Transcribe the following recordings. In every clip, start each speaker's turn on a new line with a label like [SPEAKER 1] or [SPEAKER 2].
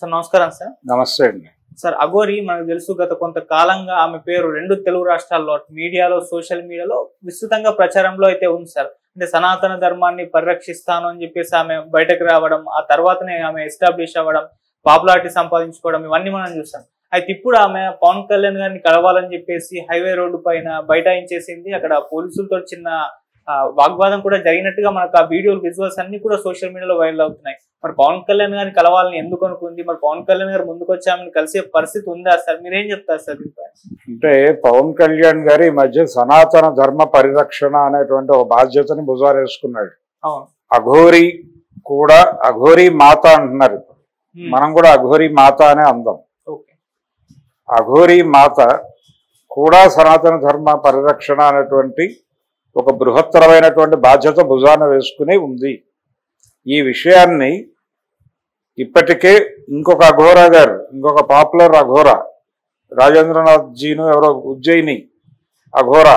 [SPEAKER 1] Sir నమస్కారం sir.
[SPEAKER 2] నమస్తే అండి.
[SPEAKER 1] సార్ అఘోరి మనకు తెలుసు, గత కొంతకాలంగా ఆమె పేరు రెండు తెలుగు రాష్ట్రాల్లో మీడియాలో, సోషల్ మీడియాలో విస్తృతంగా ప్రచారంలో అయితే ఉంది సార్. అంటే సనాతన ధర్మాన్ని పరిరక్షిస్తాను అని చెప్పేసి ఆమె బయటకు రావడం, ఆ తర్వాతనే ఆమె ఎస్టాబ్లిష్ అవ్వడం, పాపులారిటీ సంపాదించుకోవడం, ఇవన్నీ మనం చూస్తాం. అయితే ఇప్పుడు ఆమె పవన్ కళ్యాణ్ గారిని కలవాలని చెప్పేసి హైవే రోడ్డు పైన బైఠాయించేసింది. అక్కడ పోలీసులతో చిన్న వాగ్వాదం కూడా జరిగినట్టుగా మనకు ఆ వీడియోలు, విజువల్స్ అన్ని కూడా సోషల్ మీడియాలో వైరల్ అవుతున్నాయి. మరి పవన్ కళ్యాణ్ గారిని కలవాలని ఎందుకు అనుకుంది? మరి పవన్ కళ్యాణ్ గారు ముందుకు వచ్చి ఆమెను కలిసే పరిస్థితి ఉందా సార్? మీరేం చెప్తారు సార్?
[SPEAKER 2] అంటే పవన్ కళ్యాణ్ గారు ఈ మధ్య సనాతన ధర్మ పరిరక్షణ అనేటువంటి ఒక బాధ్యతని భుజారేసుకున్నాడు. అఘోరి కూడా అఘోరి మాత అంటున్నారు, మనం కూడా అఘోరి మాత అనే అందాం. అఘోరి మాత కూడా సనాతన ధర్మ పరిరక్షణ అనేటువంటి ఒక బృహత్తరమైనటువంటి బాధ్యత భుజాన వేసుకుని ఉంది. ఈ విషయాన్ని ఇప్పటికే ఇంకొక అఘోరా గారు, ఇంకొక పాపులర్ అఘోరా, రాజేంద్రనాథ్ జీను ఎవరో ఉజ్జయిని అఘోరా,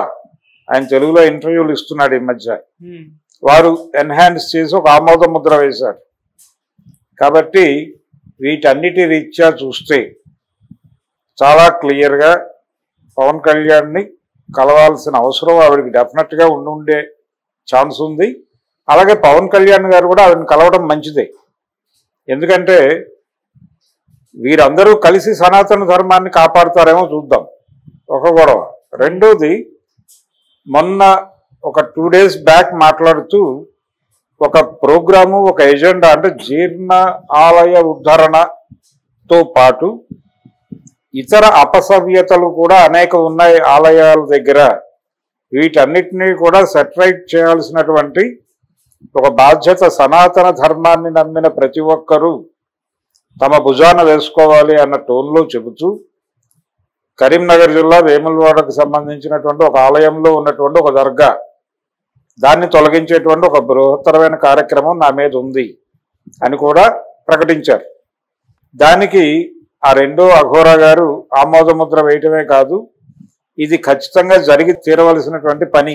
[SPEAKER 2] ఆయన తెలుగులో ఇంటర్వ్యూలు ఇస్తున్నాడు ఈ మధ్య. వారు ఎన్హాన్స్ చేసి ఒక ఆమోద ముద్ర వేశారు. కాబట్టి వీటన్నిటి రీత్యా చూస్తే చాలా క్లియర్గా పవన్ కళ్యాణ్ని కలవాల్సిన అవసరం ఆవిడకి డెఫినెట్గా ఉండే ఛాన్స్ ఉంది. అలాగే పవన్ కళ్యాణ్ గారు కూడా ఆవిడని కలవడం మంచిదే. ఎందుకంటే వీరందరూ కలిసి సనాతన ధర్మాన్ని కాపాడుతారేమో చూద్దాం, ఒక గొడవ. రెండోది, మొన్న ఒక 2 days బ్యాక్ మాట్లాడుతూ ఒక ప్రోగ్రాము, ఒక ఎజెండా, అంటే జీర్ణ ఆలయ ఉద్ధరణతో పాటు ఇతర అపసవ్యతలు కూడా అనేక ఉన్నాయి ఆలయాల దగ్గర. వీటన్నిటినీ కూడా సెటరైట్ చేయాల్సినటువంటి ఒక బాధ్యత సనాతన ధర్మాన్ని నమ్మిన ప్రతి ఒక్కరూ తమ భుజాన వేసుకోవాలి అన్న టోన్లో చెబుతూ, కరీంనగర్ జిల్లా వేములవాడకు సంబంధించినటువంటి ఒక ఆలయంలో ఉన్నటువంటి ఒక దర్గా, దాన్ని తొలగించేటువంటి ఒక బృహత్తరమైన కార్యక్రమం నా మీద ఉంది అని కూడా ప్రకటించారు. దానికి ఆ రెండో అఘోరా గారు ఆమోద ముద్ర వేయటమే కాదు, ఇది ఖచ్చితంగా జరిగి తీరవలసినటువంటి పని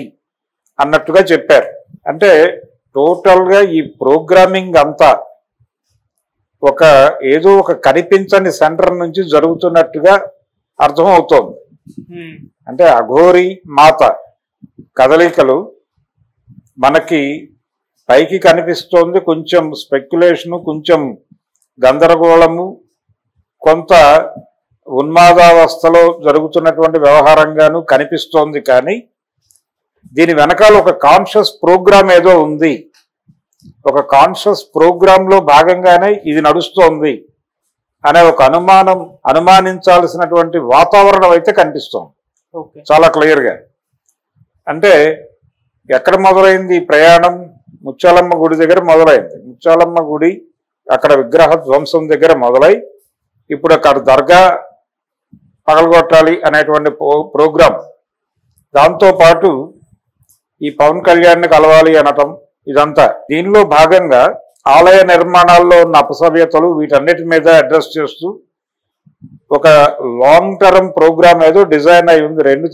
[SPEAKER 2] అన్నట్టుగా చెప్పారు. అంటే టోటల్గా ఈ ప్రోగ్రామింగ్ అంతా ఒక ఏదో ఒక కనిపించని సెంటర్ నుంచి జరుగుతున్నట్టుగా అర్థమవుతోంది. అంటే అఘోరి మాత కదలికలు మనకి పైకి కనిపిస్తోంది, కొంచెం స్పెక్యులేషను, కొంచెం గందరగోళము, కొంత ఉన్మాదావస్థలో జరుగుతున్నటువంటి వ్యవహారంగాను కనిపిస్తోంది. కానీ దీని వెనకాల ఒక కాన్షియస్ ప్రోగ్రామ్ ఏదో ఉంది. ఒక కాన్షియస్ ప్రోగ్రాంలో భాగంగానే ఇది నడుస్తోంది అనే ఒక అనుమానించాల్సినటువంటి వాతావరణం అయితే కనిపిస్తోంది చాలా క్లియర్గా. అంటే ఎక్కడ మొదలైంది ఈ ప్రయాణం? ముత్యాలమ్మ గుడి దగ్గర మొదలైంది. ముత్యాలమ్మ గుడి అక్కడ విగ్రహ ధ్వంసం దగ్గర మొదలై ఇప్పుడు అక్కడ దర్గా పగలగొట్టాలి అనేటువంటి ప్రోగ్రాం, దాంతోపాటు ఈ పవన్ కళ్యాణ్ని కలవాలి అనటం, ఇదంతా దీనిలో భాగంగా ఆలయ నిర్మాణాల్లో ఉన్న అపసవ్యతలు వీటన్నిటి మీద అడ్రస్ చేస్తూ ఒక లాంగ్ టర్మ్ ప్రోగ్రామ్ ఏదో డిజైన్ అయి ఉంది రెండు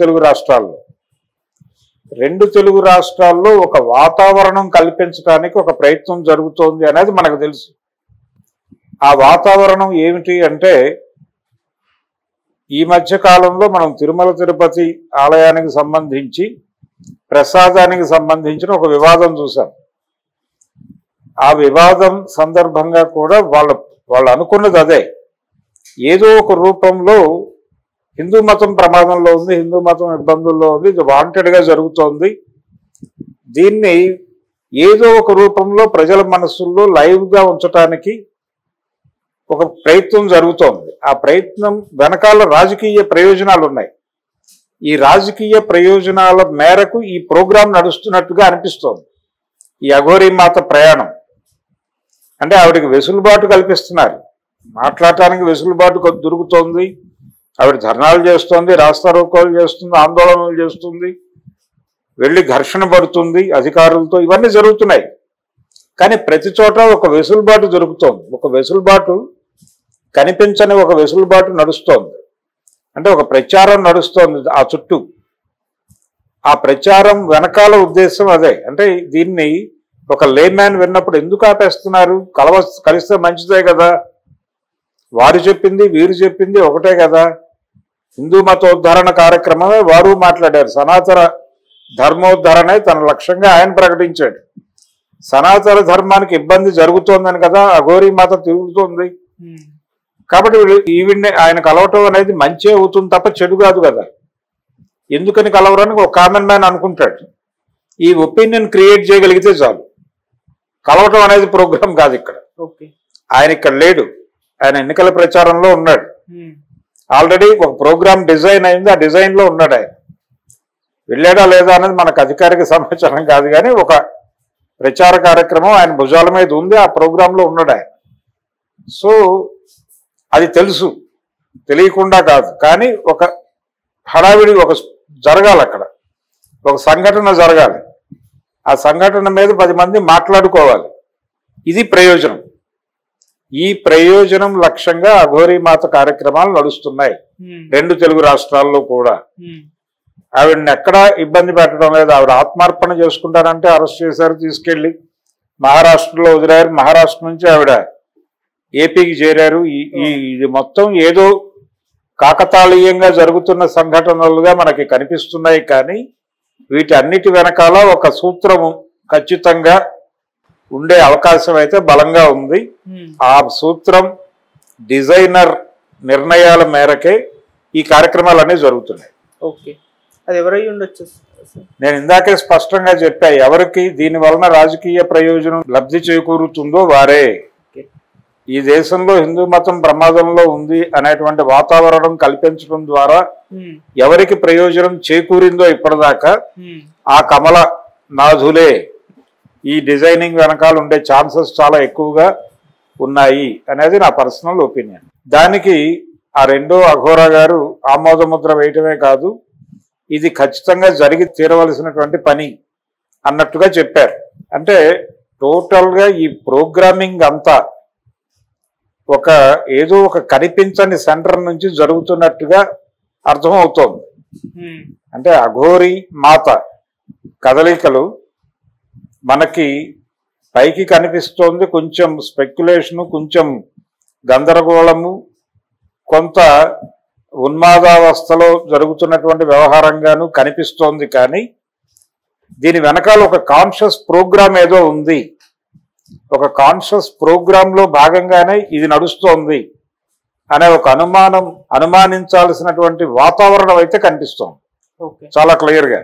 [SPEAKER 2] తెలుగు రాష్ట్రాల్లో ఒక వాతావరణం కల్పించడానికి ఒక ప్రయత్నం జరుగుతోంది అనేది మనకు తెలుసు. ఆ వాతావరణం ఏమిటి అంటే, ఈ మధ్య కాలంలో మనం తిరుమల తిరుపతి ఆలయానికి సంబంధించి ప్రసాదానికి సంబంధించిన ఒక వివాదం చూసాం. ఆ వివాదం సందర్భంగా కూడా వాళ్ళు అనుకున్నది అదే, ఏదో ఒక రూపంలో హిందూ మతం ప్రమాదంలో ఉంది, హిందూ మతం ఇబ్బందుల్లో ఉంది, ఇది వాంటెడ్గా జరుగుతోంది. దీన్ని ఏదో ఒక రూపంలో ప్రజల మనస్సుల్లో లైవ్గా ఉంచడానికి ఒక ప్రయత్నం జరుగుతోంది. ఆ ప్రయత్నం వెనకాల రాజకీయ ప్రయోజనాలు ఉన్నాయి. ఈ రాజకీయ ప్రయోజనాల మేరకు ఈ ప్రోగ్రాం నడుస్తున్నట్టుగా అనిపిస్తోంది. ఈ అఘోరి మాత ప్రయాణం అంటే ఆవిడకి వెసులుబాటు కల్పిస్తున్నారు, మాట్లాడటానికి వెసులుబాటు దొరుకుతోంది. ఆవిడ ధర్నాలు చేస్తోంది, రాస్తారోకోలు చేస్తుంది, ఆందోళనలు చేస్తుంది, వెళ్ళి ఘర్షణ పడుతుంది అధికారులతో, ఇవన్నీ జరుగుతున్నాయి. కానీ ప్రతి చోట ఒక వెసులుబాటు దొరుకుతోంది, ఒక వెసులుబాటు కనిపించని ఒక వెసులుబాటు నడుస్తోంది. అంటే ఒక ప్రచారం నడుస్తోంది ఆ చుట్టూ. ఆ ప్రచారం వెనకాల ఉద్దేశం అదే. అంటే దీన్ని ఒక లేమ్యాన్ విన్నప్పుడు ఎందుకు ఆపేస్తున్నారు, కలిస్తే మంచిదే కదా వారు చెప్పింది వీరు చెప్పింది ఒకటే కదా. హిందూ మతోద్ధరణ కార్యక్రమమే వారు మాట్లాడారు. సనాతన ధర్మోద్ధరణే తన లక్ష్యంగా ఆయన ప్రకటించాడు. సనాతన ధర్మానికి ఇబ్బంది జరుగుతోందని కదా అఘోరీ మాత తిరుగుతోంది. కాబట్టి ఈవిడ్ని ఆయన కలవటం అనేది మంచి అవుతుంది తప్ప చెడు కాదు కదా. ఎందుకని కలవరని ఒక కామన్ మ్యాన్ అనుకుంటాడు. ఈ ఒపీనియన్ క్రియేట్ చేయగలిగితే చాలు. కలవటం అనేది ప్రోగ్రాం కాదు ఇక్కడ. ఆయన ఇక్కడ లేడు, ఆయన ఎన్నికల ప్రచారంలో ఉన్నాడు. ఆల్రెడీ ఒక ప్రోగ్రామ్ డిజైన్ అయింది, ఆ డిజైన్ లో ఉన్నాడు. ఆయన వెళ్ళాడా లేదా అనేది మనకు అధికారిక సమాచారం కాదు, కానీ ఒక ప్రచార కార్యక్రమం ఆయన భుజాల మీద ఉంది, ఆ ప్రోగ్రాంలో ఉన్నాడు ఆయన. సో అది తెలుసు, తెలియకుండా కాదు. కానీ ఒక హడావిడి ఒక జరగాలి, అక్కడ ఒక సంఘటన జరగాలి. ఆ సంఘటన మీద 10 మంది మాట్లాడుకోవాలి. ఇది ప్రయోజనం. ఈ ప్రయోజనం లక్ష్యంగా అఘోరీ మాత కార్యక్రమాలు నడుస్తున్నాయి 2 తెలుగు రాష్ట్రాల్లో కూడా. ఆవిడని ఎక్కడా ఇబ్బంది పెట్టడం లేదు. ఆవిడ ఆత్మార్పణ చేసుకుంటారంటే అరెస్ట్ చేశారు, తీసుకెళ్లి మహారాష్ట్రలో వదిలారు. మహారాష్ట్ర నుంచి ఆవిడ ఏపీకి చేరారు. ఇది మొత్తం ఏదో కాకతాళీయంగా జరుగుతున్న సంఘటనలుగా మనకి కనిపిస్తున్నాయి, కానీ వీటి అన్నిటి వెనకాల ఒక సూత్రము ఖచ్చితంగా ఉండే అవకాశం అయితే బలంగా ఉంది. ఆ సూత్రం డిజైనర్ నిర్ణయాల మేరకే ఈ కార్యక్రమాలన్నీ జరుగుతున్నాయి.
[SPEAKER 1] అది ఎవరై ఉండొచ్చు?
[SPEAKER 2] నేను ఇందాకే స్పష్టంగా చెప్పా, ఎవరికి దీని వలన రాజకీయ ప్రయోజనం లబ్ధి చేకూరుతుందో వారే. ఈ దేశంలో హిందూ మతం ప్రమాదంలో ఉంది అనేటువంటి వాతావరణం కల్పించడం ద్వారా ఎవరికి ప్రయోజనం చేకూరిందో ఇప్పటిదాకా ఆ కమల నాథులే ఈ డిజైనింగ్ వెనకాల ఉండే ఛాన్సెస్ చాలా ఎక్కువగా ఉన్నాయి అనేది నా పర్సనల్ ఒపీనియన్. దానికి ఆ రెండో అఘోరా గారు ఆమోదముద్ర వేయటమే కాదు, ఇది ఖచ్చితంగా జరిగి తీరవలసినటువంటి పని అన్నట్టుగా చెప్పారు. అంటే టోటల్గా ఈ ప్రోగ్రామింగ్ అంతా ఒక ఏదో ఒక కనిపించని సెంటర్ నుంచి జరుగుతున్నట్టుగా అర్థం అవుతోంది. అంటే అఘోరీ మాత కదలికలు మనకి పైకి కనిపిస్తోంది, కొంచెం స్పెక్యులేషను, కొంచెం గందరగోళము, కొంత ఉన్మాదావస్థలో జరుగుతున్నటువంటి వ్యవహారంగాను కనిపిస్తోంది. కానీ దీని వెనకాల ఒక కాన్షియస్ ప్రోగ్రామ్ ఏదో ఉంది. ఒక కాన్షియస్ ప్రోగ్రామ్ లో భాగంగానే ఇది నడుస్తోంది అనే ఒక అనుమానించాల్సినటువంటి వాతావరణం అయితే కనిపిస్తోంది చాలా క్లియర్ గా.